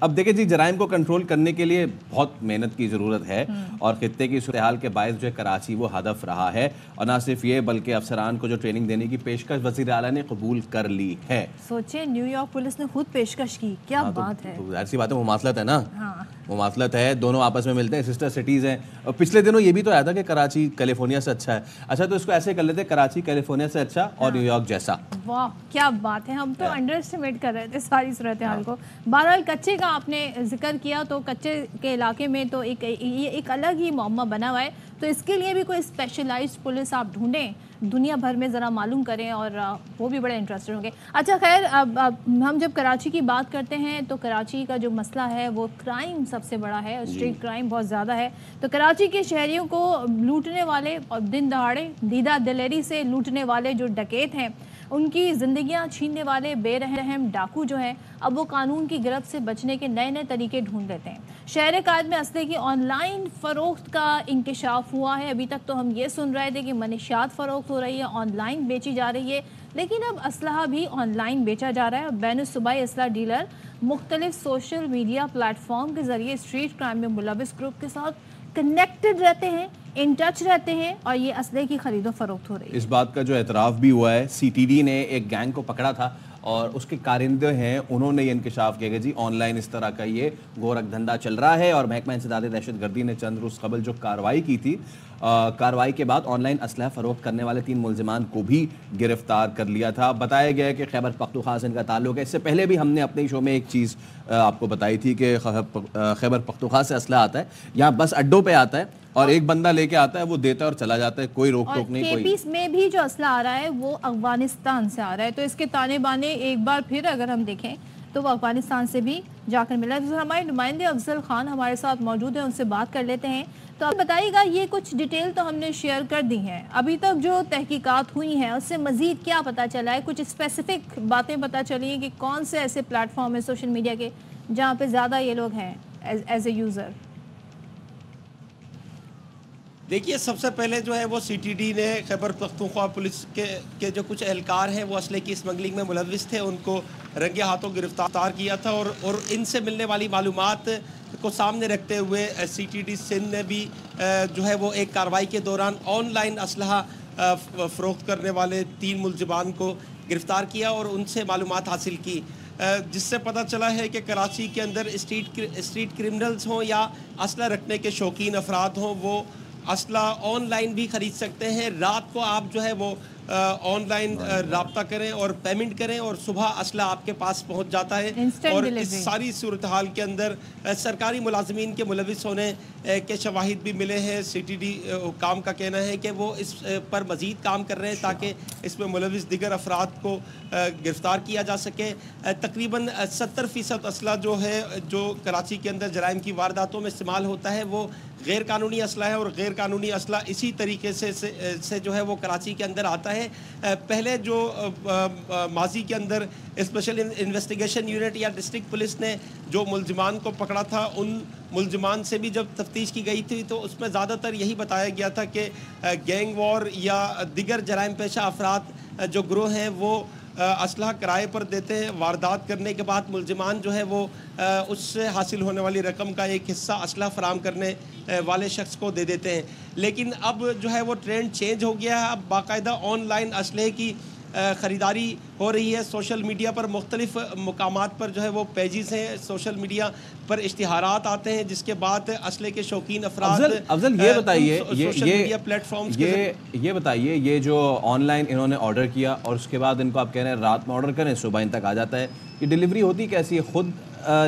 اب دیکھیں جی جرائم کو کنٹرول کرنے کے لیے بہت محنت کی ضرورت ہے اور خطے کی صورتحال کے باعث جو ہے کراچی وہ ہدف رہا ہے اور نہ صرف یہ بلکہ افسران کو جو ٹریننگ دینے کی پیشکش وزیر اعلیٰ نے قبول کر لی ہے. سوچیں نیو یارک پولیس نے خود پیشکش کی, کیا بات ہے. ظاہر سی بات ہے مماثلت ہے نا, مماثلت ہے, دونوں آپس میں ملتے ہیں, سسٹر سٹیز ہیں. اور پچھلے دنوں یہ بھی تو آیا تھا کہ کراچی کیلیفورنیا سے اچھا ہے. اچھا تو اس کو ایسے کر لیتے کراچی کیلیفورنیا سے اچھا اور نیو یارک جیسا. واہ کیا بات ہے, ہم تو انڈر اسٹیمیٹ کر رہے تھے ساری صورتحال کو. بہرحال کچے کا آپ نے ذکر کیا تو کچے کے علاقے میں تو ایک الگ ہی معمہ بنا ہوا ہے, تو اس کے لیے بھی کوئی اسپیشلائزڈ پولیس آپ ڈھونڈیں, دنیا بھر میں ذرا معلوم کریں اور وہ بھی بڑے انٹرسٹڈ ہوں گے. اچھا خیر, اب ہم جب کراچی کی بات کرتے ہیں تو کراچی کا جو مسئلہ ہے وہ کرائم سب سے بڑا ہے, اسٹریٹ کرائم بہت زیادہ ہے. تو کراچی کے شہریوں کو لوٹنے والے اور دن دہاڑے دیدہ دلیری سے لوٹنے والے جو ڈکیت ہیں, ان کی زندگیاں چھیننے والے بے رحم ڈاکو جو ہیں, اب وہ قانون کی گرفت سے بچنے کے نئے نئے طریقے ڈھونڈ لیتے ہیں. شہر قائد میں اسلحے کی آن لائن فروخت کا انکشاف ہوا ہے. ابھی تک تو ہم یہ سن رہے تھے کہ منشیات فروخت ہو رہی ہے, آن لائن بیچی جا رہی ہے, لیکن اب اسلحہ بھی آن لائن بیچا جا رہا ہے. بین الصوبائی اسلحہ ڈیلر مختلف سوشل میڈیا پلیٹ فارم کے ذریعے اسٹریٹ کرائم میں ملوث گروپ کے ساتھ کنیکٹڈ رہتے ہیں, ان ٹچ رہتے ہیں, اور یہ اسلحے کی خرید و فروخت ہو رہی ہے. اس بات کا جو اعتراف بھی ہوا ہے, سی ٹی ڈی نے ایک گینگ کو پکڑا تھا اور اس کے کارندے ہیں, انہوں نے یہ انکشاف کیا کہ جی آن لائن اس طرح کا یہ گورکھ دھندا چل رہا ہے. اور محکمہ انسداد دہشت گردی نے چند روز قبل جو کارروائی کی تھی, کارروائی کے بعد آن لائن اسلحہ فروخت کرنے والے 3 ملزمان کو بھی گرفتار کر لیا تھا. بتایا گیا ہے کہ خیبر پختونخوا سے ان کا تعلق ہے. اس سے پہلے بھی ہم نے اپنے شو میں ایک چیز آپ کو بتائی تھی کہ خیبر پختونخوا سے اسلحہ آتا ہے, یہاں بس اڈوں پہ آتا ہے اور ایک بندہ لے کے آتا ہے, وہ دیتا ہے اور چلا جاتا ہے, کوئی روک ٹوک نہیں. کے پیس میں بھی جو اسلحہ آ رہا ہے وہ افغانستان سے آ رہا ہے, تو اس کے تانے بانے ایک بار پھر اگر ہم دیکھیں تو وہ افغانستان سے بھی جا کر ملا ہے. تو ہمارے نمائندے افضل خان ہمارے ساتھ موجود ہیں, ان سے بات کر لیتے ہیں. تو آپ بتائیے گا, یہ کچھ ڈیٹیل تو ہم نے شیئر کر دی ہیں, ابھی تک جو تحقیقات ہوئی ہیں اس سے مزید کیا پتہ چلا ہے, کچھ اسپیسیفک باتیں پتہ چلی ہیں کہ کون سے ایسے پلیٹ فارم ہیں سوشل میڈیا کے جہاں پہ زیادہ یہ لوگ ہیں ایز اے یوزر. دیکھیے سب سے پہلے جو ہے وہ سی ٹی ڈی نے خیبر پختونخوا پولیس کے جو کچھ اہلکار ہیں وہ اسلحے کی اسمگلنگ میں ملوث تھے, ان کو رنگے ہاتھوں گرفتار کیا تھا. اور ان سے ملنے والی معلومات کو سامنے رکھتے ہوئے سی ٹی ڈی سندھ نے بھی جو ہے وہ ایک کارروائی کے دوران آن لائن اسلحہ فروخت کرنے والے 3 ملزمان کو گرفتار کیا اور ان سے معلومات حاصل کی, جس سے پتہ چلا ہے کہ کراچی کے اندر اسٹریٹ کرمنلز ہوں یا اسلحہ رکھنے کے شوقین افراد ہوں, وہ اسلحہ آن لائن بھی خرید سکتے ہیں. رات کو آپ جو ہے وہ آن لائن رابطہ کریں اور پیمنٹ کریں اور صبح اسلحہ آپ کے پاس پہنچ جاتا ہے. اور اس ساری صورتحال کے اندر سرکاری ملازمین کے ملوث ہونے کے شواہد بھی ملے ہیں. سی ٹی ڈی حکام کا کہنا ہے کہ وہ اس پر مزید کام کر رہے ہیں تاکہ اس میں ملوث دیگر افراد کو گرفتار کیا جا سکے. تقریباً 70% اسلحہ جو ہے جو کراچی کے اندر جرائم کی وارداتوں میں استعمال ہوتا ہے وہ غیر قانونی اسلحہ ہے, اور غیر قانونی اسلحہ اسی طریقے سے جو ہے وہ کراچی کے اندر آتا ہے. پہلے جو ماضی کے اندر اسپیشل انویسٹیگیشن یونٹ یا ڈسٹرکٹ پولیس نے جو ملزمان کو پکڑا تھا, ان ملزمان سے بھی جب تفتیش کی گئی تھی تو اس میں زیادہ تر یہی بتایا گیا تھا کہ گینگ وار یا دیگر جرائم پیشہ افراد جو گروہ ہیں وہ اسلحہ کرائے پر دیتے ہیں. واردات کرنے کے بعد ملزمان جو ہے وہ اس سے حاصل ہونے والی رقم کا ایک حصہ اسلحہ فراہم کرنے والے شخص کو دے دیتے ہیں. لیکن اب جو ہے وہ ٹرینڈ چینج ہو گیا ہے, اب باقاعدہ آن لائن اسلحے کی خریداری ہو رہی ہے. سوشل میڈیا پر مختلف مقامات پر جو ہے وہ پیجز ہیں, سوشل میڈیا پر اشتہارات آتے ہیں, جس کے بعد اسلحے کے شوقین افراد افضل یہ بتائیے, سوشل میڈیا پلیٹ فارمز یہ بتائیے, یہ جو آن لائن انہوں نے آرڈر کیا اور اس کے بعد ان کو آپ کہہ رہے ہیں رات میں آرڈر کریں صبح ان تک آ جاتا ہے, یہ ڈیلیوری ہوتی کیسی ہے؟ خود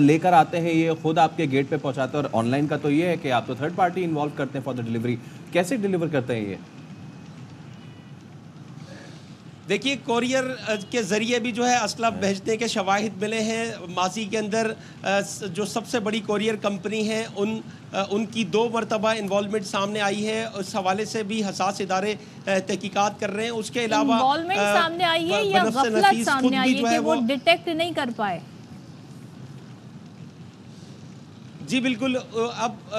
لے کر آتے ہیں, یہ خود آپ کے گیٹ پہ پہنچاتے ہیں؟ اور آن لائن کا تو یہ ہے کہ آپ تو تھرڈ پارٹی انوالو کرتے ہیں فار دا ڈیلیوری, کیسے ڈیلیور کرتے ہیں یہ؟ دیکھیے کوریئر کے ذریعے بھی جو ہے اسلحہ بھیجنے کے شواہد ملے ہیں. ماضی کے اندر جو سب سے بڑی کوریئر کمپنی ہے ان کی 2 مرتبہ انوالومنٹ سامنے آئی ہے, اس حوالے سے بھی حساس ادارے تحقیقات کر رہے ہیں. اس کے علاوہ انوالومنٹ سامنے آئی ہے یا غفلت سامنے آئی ہے کہ وہ ڈیٹیکٹ نہیں کر پائے؟ جی بالکل، اب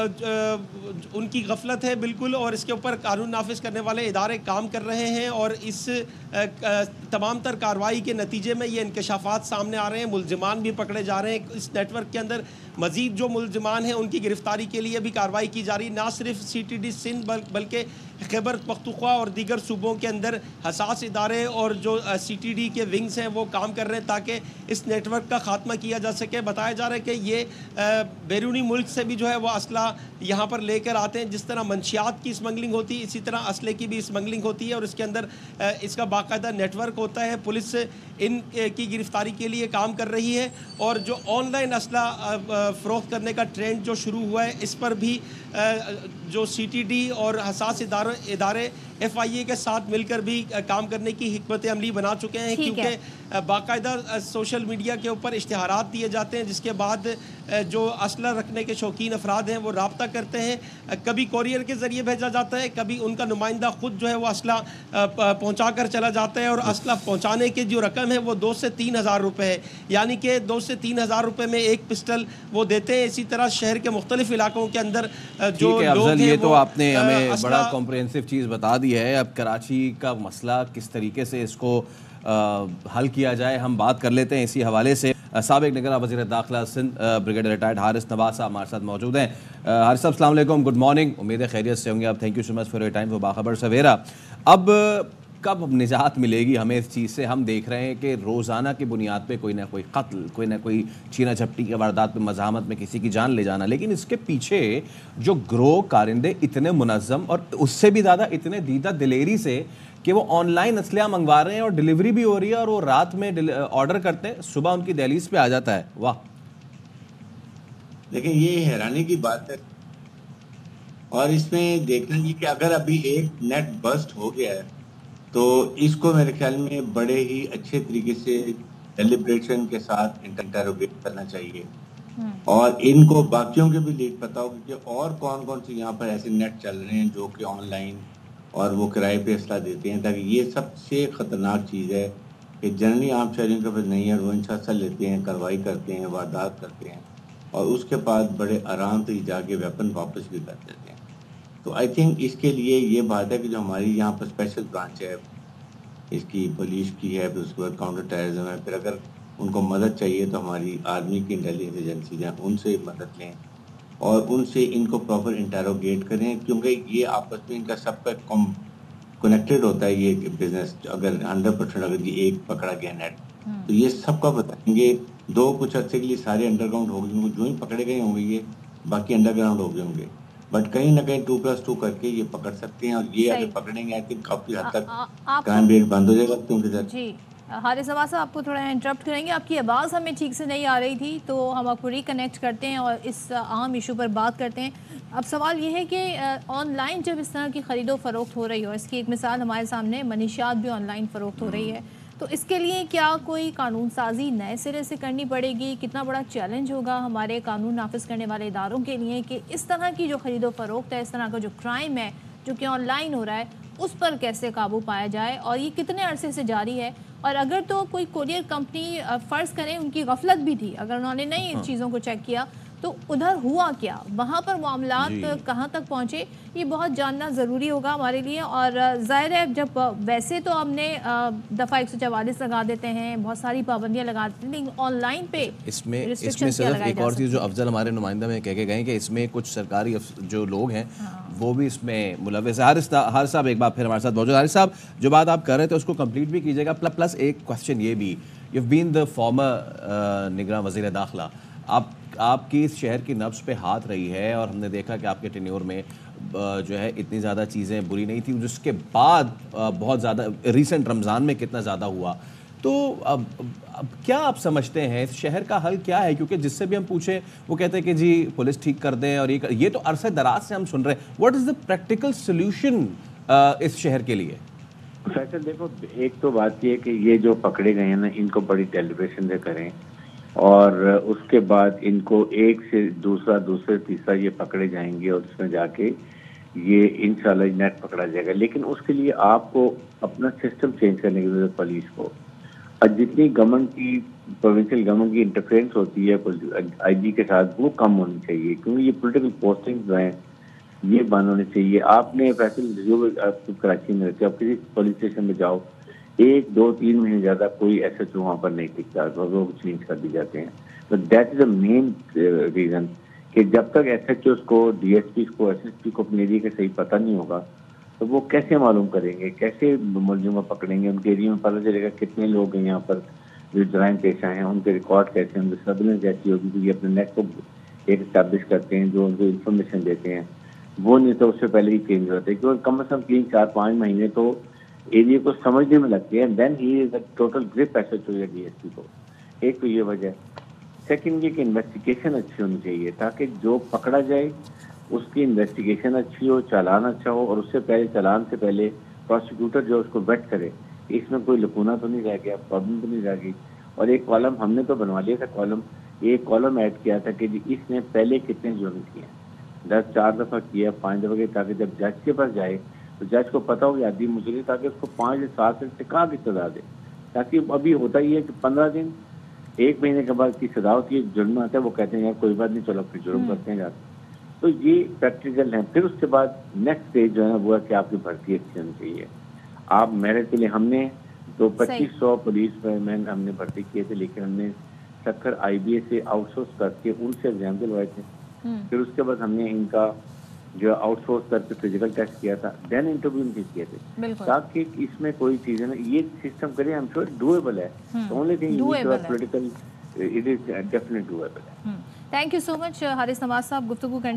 ان کی غفلت ہے بالکل، اور اس کے اوپر قانون نافذ کرنے والے ادارے کام کر رہے ہیں، اور اس تمام تر کارروائی کے نتیجے میں یہ انکشافات سامنے آ رہے ہیں، ملزمان بھی پکڑے جا رہے ہیں۔ اس نیٹ ورک کے اندر مزید جو ملزمان ہیں ان کی گرفتاری کے لیے بھی کارروائی کی جا رہی ہے، نہ صرف سی ٹی ڈی سندھ بلکہ خیبر پختونخوا اور دیگر صوبوں کے اندر حساس ادارے اور جو سی ٹی ڈی کے ونگز ہیں وہ کام کر رہے ہیں تاکہ اس نیٹ ورک کا خاتمہ کیا جا سکے۔ بتایا جا رہا ہے کہ یہ بیرونی ملک سے بھی جو ہے وہ اسلحہ یہاں پر لے کر آتے ہیں، جس طرح منشیات کی اسمگلنگ ہوتی ہے اسی طرح اسلحے کی بھی اسمگلنگ ہوتی ہے، اور اس کے اندر اس کا باقاعدہ نیٹ ورک ہوتا ہے۔ پولیس ان کی گرفتاری کے لیے کام کر رہی ہے، اور جو آن لائن اسلحہ فروخت کرنے کا ٹرینڈ جو شروع ہوا ہے اس پر بھی جو سی ٹی ڈی اور حساس ادارے ایف آئی اے کے ساتھ مل کر بھی کام کرنے کی حکمت عملی بنا چکے ہیں، کیونکہ باقاعدہ سوشل میڈیا کے اوپر اشتہارات دیے جاتے ہیں جس کے بعد جو اسلحہ رکھنے کے شوقین افراد ہیں وہ رابطہ کرتے ہیں، کبھی کوریئر کے ذریعے بھیجا جاتا ہے، کبھی ان کا نمائندہ خود جو ہے وہ اسلحہ پہنچا کر چلا جاتا ہے، اور اسلحہ پہنچانے کی جو رقم ہے وہ 2 سے 3 ہزار روپے ہے، یعنی کہ 2 سے 3 ہزار روپے میں ایک پسٹل وہ دیتے ہیں۔ اسی طرح شہر کے مختلف علاقوں کے اندر جو لوگ ہیں، یہ تو آپ نے ہمیں بڑا کمپریہنسو چیز بتا دی ہے۔ اب کراچی کا مسئلہ کس طریقے سے اس کو حل کیا جائے ہم بات کر لیتے ہیں اسی حوالے سے۔ سابق نگراں وزیر داخلہ سندھ بریگیڈیئر ریٹائرڈ حارث نواز صاحب ہمارے ساتھ موجود ہیں۔ حارث صاحب السلام علیکم، گڈ مارننگ، امید ہے خیریت سے ہوں گے آپ۔ Thank you so much for your time for باخبر سویرا۔ اب کب نجات ملے گی ہمیں اس چیز سے؟ ہم دیکھ رہے ہیں کہ روزانہ کی بنیاد پہ کوئی نہ کوئی قتل، کوئی نہ کوئی چھینا جھپٹی کے واردات پہ مزاحمت میں کسی کی جان لے جانا، لیکن اس کے پیچھے جو گروہ کارندے اتنے منظم اور اس سے بھی زیادہ اتنے دیدہ دلیری سے کہ وہ آن لائن اسلحہ منگوا رہے ہیں اور ڈیلیوری بھی ہو رہی ہے، اور وہ رات میں آرڈر کرتے ہیں، صبح ان کی دہلیز پہ آ جاتا ہے۔ واہ! لیکن یہ حیرانی کی بات ہے، اور اس میں دیکھیں گے کہ اگر ابھی ایک نیٹ برسٹ ہو گیا ہے تو اس کو میرے خیال میں بڑے ہی اچھے طریقے سے ڈیلیبریشن کے ساتھ انٹروگیٹ کرنا چاہیے، اور ان کو باقیوں کے بھی لیک پتا ہو کہ اور کون کون سے یہاں پر ایسے نیٹ چل رہے ہیں جو کہ آن لائن اور وہ کرائے پہ اسلحہ دیتے ہیں، تاکہ یہ سب سے خطرناک چیز ہے کہ جنرلی عام شہریوں کے پاس نہیں ہے، وہ انشاءاللہ لیتے ہیں، کارروائی کرتے ہیں، واردات کرتے ہیں، اور اس کے بعد بڑے آرام سے جا کے ویپن واپس بھی کر دیتے ہیں۔ تو آئی تھنک اس کے لیے یہ بات ہے کہ جو ہماری یہاں پر اسپیشل برانچ ہے، اس کی پولیس کی ہے، پھر اس کے بعد کاؤنٹر ٹیررزم ہے، پھر اگر ان کو مدد چاہیے تو ہماری آرمی کی انٹیلیجنس ایجنسیز ہیں، ان سے مدد لیں اور ان سے ان کو پراپر انٹروگیٹ کریں، کیونکہ یہ آپس میں ان کا سب کا کنیکٹڈ ہوتا ہے یہ بزنس۔ اگر 100% اگر یہ ایک پکڑا گیا نیٹ تو یہ سب کا بتائیں گے، دو کچھ عرصے کے لیے سارے انڈر گراؤنڈ ہو گئے، جو ہی پکڑے گئے ہوں گے یہ باقی انڈر گراؤنڈ ہو گئے ہوں گے، بٹ کہیں نہ کہیں 2+2 کر کے یہ پکڑ سکتے ہیں، اور یہ اگر پکڑیں گے آئی تھنک کافی حد تک کرائم ریٹ بند ہو جائے گا کیونکہ جی حارث نواز صاحب آپ کو تھوڑا انٹرپٹ کریں گے، آپ کی آواز ہمیں ٹھیک سے نہیں آ رہی تھی، تو ہم آپ کو ریکنیکٹ کرتے ہیں اور اس اہم ایشو پر بات کرتے ہیں۔ اب سوال یہ ہے کہ آن لائن جب اس طرح کی خرید و فروخت ہو رہی ہو، اس کی ایک مثال ہمارے سامنے منشیات بھی آن لائن فروخت ہو رہی ہے، تو اس کے لیے کیا کوئی قانون سازی نئے سرے سے کرنی پڑے گی؟ کتنا بڑا چیلنج ہوگا ہمارے قانون نافذ کرنے والے اداروں کے لیے کہ اس طرح کی جو خرید و فروخت ہے، اس طرح کا جو کرائم ہے جو کہ آن لائن ہو رہا ہے، اس پر کیسے قابو پایا جائے، اور یہ کتنے عرصے سے جاری ہے؟ اور اگر تو کوئی کوریئر کمپنی فرض کریں ان کی غفلت بھی تھی، اگر انہوں نے نہیں ان چیزوں کو چیک کیا تو ادھر ہوا کیا، وہاں پر معاملات کہاں تک پہنچے، یہ بہت جاننا ضروری ہوگا ہمارے لیے۔ اور ظاہر ہے جب ویسے تو ہم نے دفعہ 144 لگا دیتے ہیں، بہت ساری پابندیاں لگا دیتے ہیں، لیکن آن لائن پہ اس میں صرف ایک اور چیز جو افضل ہمارے نمائندہ میں کہہ کے گئے کہ اس میں کچھ سرکاری جو لوگ ہیں وہ بھی اس میں ملوث ہے۔ حارث صاحب ایک بار پھر ہمارے ساتھ موجود۔ حارث صاحب جو بات آپ کر رہے تھے اس کو کمپلیٹ بھی کیجیے گا، پلس ایک کوسچن یہ بھی، یو بین دا فارمر نگراں وزیر داخلہ، آپ کی اس شہر کی نبض پہ ہاتھ رہی ہے، اور ہم نے دیکھا کہ آپ کے ٹینیور میں جو ہے اتنی زیادہ چیزیں بری نہیں تھیں، جس کے بعد بہت زیادہ ریسنٹ رمضان میں کتنا زیادہ ہوا، تو اب کیا آپ سمجھتے ہیں اس شہر کا حل کیا ہے؟ کیونکہ جس سے بھی ہم پوچھیں وہ کہتے ہیں کہ جی پولیس ٹھیک کر دیں، اور یہ تو عرصہ دراز سے ہم سن رہے ہیں۔ What is the practical solution اس شہر کے لیے؟ فیصل دیکھو، ایک تو بات یہ ہے کہ یہ جو پکڑے گئے ہیں نا، ان کو بڑی ڈیلیبریشن سے کریں، اور اس کے بعد ان کو ایک سے دوسرے تیسرا یہ پکڑے جائیں گے، اور اس میں جا کے یہ انشاءاللہ نیٹ پکڑا جائے گا۔ لیکن اس کے لیے آپ کو اپنا سسٹم چینج کرنے کی ضرورت، پولیس کو، جتنی گورنمنٹ کی پروونشل گورنمنٹ کی انٹرفیئرنس ہوتی ہے آئی جی کے ساتھ وہ کم ہونی چاہیے، کیونکہ یہ پولیٹیکل پوسٹنگ جو ہیں یہ بند ہونی چاہیے. آپ نے فیصل جو آپ کراچی میں رہتے آپ کسی پولیس اسٹیشن میں جاؤ 1 2 3 مہینے زیادہ کوئی ایس ایچ او وہاں پر نہیں ٹکتا، وہ چینج کر دی جاتے ہیں. تو that is a main reason کہ جب تک ایس ایچ اوز کو ڈی ایس پیز کو ایس ایس پی کو اپنے ایریا کا صحیح پتہ نہیں ہوگا تو وہ کیسے معلوم کریں گے، کیسے ملزموں پکڑیں گے، ان کے ایریا میں پتہ چلے گا کتنے لوگ ہیں یہاں پر جو جرائم پیش آئے ہیں، ان کے ریکارڈ کیسے ہیں، ان کی سربلنس ایسی ہوگی کہ یہ اپنے نیٹ کو ایک اسٹیبلش کرتے ہیں، جو ان کو انفارمیشن دیتے ہیں وہ نہیں تو اس سے پہلے ہی چینج ہوتے ہیں، کیونکہ کم از کم 3 4 5 مہینے تو ایریا کو سمجھنے میں لگتے ہیں. Then he is a total group S H O یا ڈی ایس پی کو. ایک تو یہ وجہ ہے. سیکنڈ یہ کہ انویسٹیگیشن اچھی ہونی چاہیے تاکہ جو پکڑا جائے اس کی انویسٹیگیشن اچھی ہو، چالان اچھا ہو، اور اس سے پہلے چالان سے پہلے پروسیکیوٹر جو اس کو ویٹ کرے اس میں کوئی لکونہ تو نہیں رہ گیا، پرابلم تو نہیں رہ گئی. اور ایک کالم ہم نے تو بنوا لیا تھا، ایک کالم ایڈ کیا تھا کہ جی اس نے پہلے کتنے جرم کیے ہیں، 10 4 دفعہ کیا، 5 دفعہ کیا، تاکہ جب جج کے پاس جائے تو جج کو پتا ہو عادی مجرم، تاکہ اس کو 5 یا 7 سے ٹکا کی سزا دے. تاکہ ابھی ہوتا ہی ہے کہ 15 دن 1 مہینے کے بعد کی سزا ہوتی ہے، جرم آتا ہے وہ کہتے ہیں یار کوئی بات نہیں چلو پھر جرم کرتے ہیں جاتے. تو یہ پریکٹیکل ہے. پھر اس کے بعد نیکسٹ اسٹیج جو ہے نا وہ ہے کہ آپ کی بھرتی اچھی ہونی چاہیے. آپ میرٹ کے لیے ہم نے تو 2500 پولیس مین ہم نے بھرتی کیے تھے، لیکن ہم نے سکھر آئی بی اے سے آؤٹ سورس کر کے ان سے ایگزام دلوائے تھے. پھر اس کے بعد ہم نے ان کا جو آؤٹ سورس کر کے فزیکل ٹیسٹ کیا تھا، دین انٹرویو ان کے کیے تھے، تاکہ اس میں کوئی چیز ہے نا یہ سسٹم کرے. آئی ایم شیور ڈویبل ہے. Only thing political it is definitely doable ہے. تھینک یو سو مچ حارث نواز صاحب گفتگو کرنے